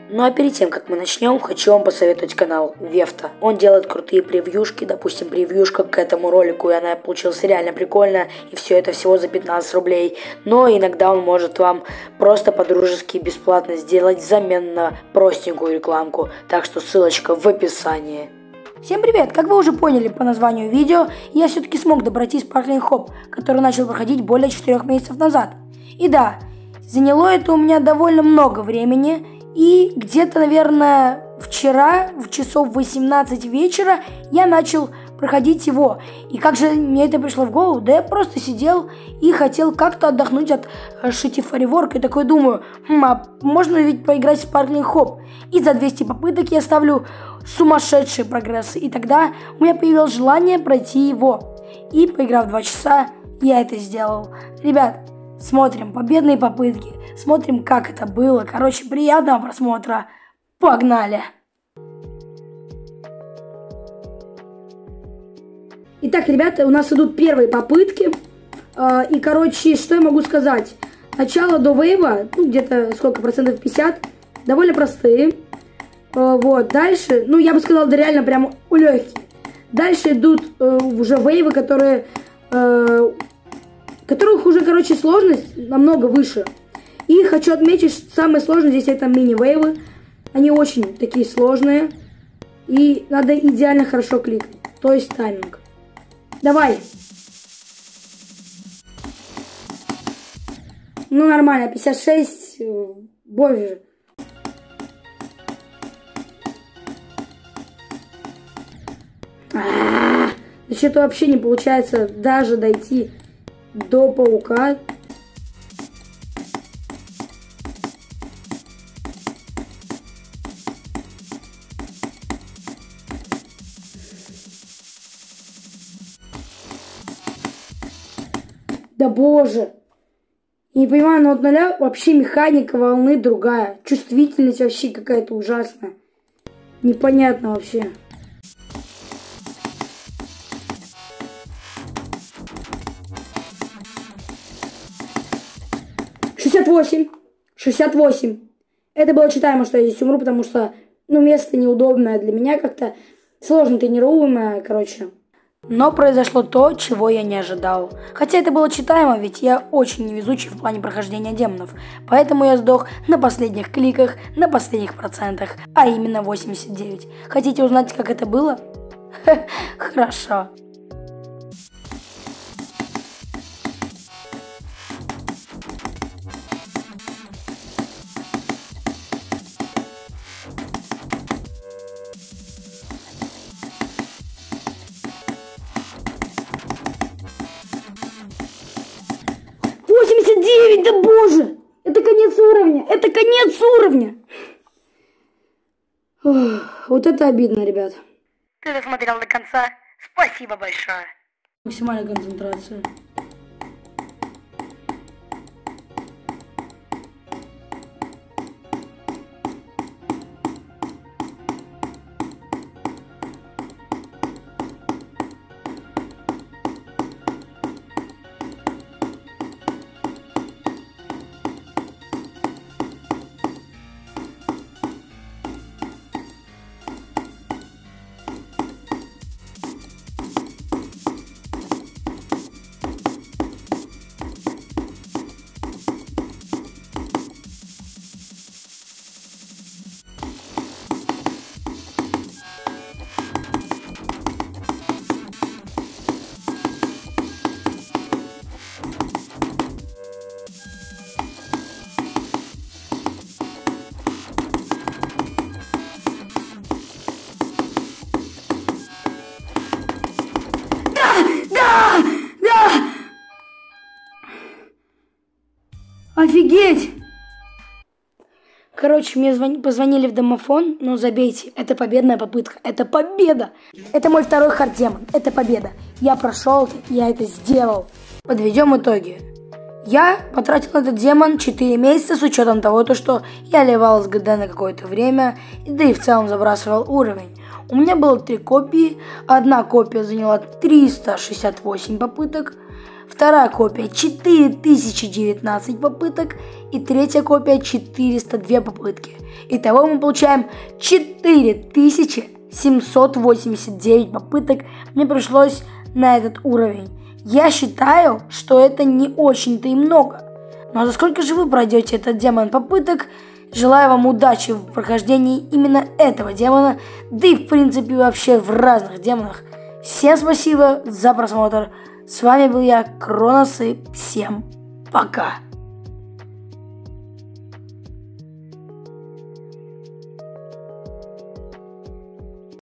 Ну а перед тем, как мы начнем, хочу вам посоветовать канал Вефта. Он делает крутые превьюшки, допустим, превьюшка к этому ролику, и она получилась реально прикольная, и все это всего за 15 рублей. Но иногда он может вам просто по-дружески бесплатно сделать взамен на простенькую рекламку, так что ссылочка в описании. Всем привет! Как вы уже поняли по названию видео, я все-таки смог добраться Sparkling Hope, который начал проходить более 4 месяцев назад. И да, заняло это у меня довольно много времени, и где-то, наверное, вчера, в часов 18 вечера, я начал проходить его. И как же мне это пришло в голову? Да я просто сидел и хотел как-то отдохнуть от шитифариворка. И такой думаю, а можно ведь поиграть в Sparkling Hope? И за 200 попыток я ставлю сумасшедшие прогрессы. И тогда у меня появилось желание пройти его. И поиграв 2 часа, я это сделал. Ребят, смотрим победные попытки, смотрим, как это было. Короче, приятного просмотра. Погнали! Итак, ребята, у нас идут первые попытки. И, короче, что я могу сказать? Начало до вейва, ну, где-то сколько процентов, 50, довольно простые. Вот, дальше, ну, я бы сказал, да реально прям легкие. Дальше идут уже вейвы, которых уже, короче, сложность намного выше. И хочу отметить, что самое сложное здесь это мини-вейвы. Они очень такие сложные. И надо идеально хорошо кликать. То есть тайминг. Давай. Ну, нормально, 56. Боже. Да что-то вообще не получается даже дойти до паука. Да боже. Не понимаю, но от нуля вообще механика волны другая. Чувствительность вообще какая-то ужасная. Непонятно вообще. «68». 68. Это было читаемо, что я здесь умру, потому что, ну, место неудобное для меня, как-то сложно тренируемое, короче. Но произошло то, чего я не ожидал. Хотя это было читаемо, ведь я очень невезучий в плане прохождения демонов. Поэтому я сдох на последних кликах, на последних процентах, а именно 89. Хотите узнать, как это было? Хорошо. Да боже! Это конец уровня! Это конец уровня! Ох, вот это обидно, ребят. Ты досмотрел до конца. Спасибо большое. Максимальная концентрация. Офигеть! Короче, мне позвонили в домофон, но забейте, это победная попытка, это победа! Это мой второй хард-демон, это победа. Я прошел, я это сделал. Подведем итоги. Я потратил на этот демон 4 месяца с учетом того, что я ливал с ГД на какое-то время, да и в целом забрасывал уровень. У меня было 3 копии, одна копия заняла 368 попыток, вторая копия 4019 попыток и третья копия 402 попытки. Итого мы получаем 4789 попыток мне пришлось на этот уровень. Я считаю, что это не очень-то и много. Ну а за сколько же вы пройдете этот демон попыток? Желаю вам удачи в прохождении именно этого демона, да и в принципе вообще в разных демонах. Всем спасибо за просмотр. С вами был я, Кронос, и всем пока.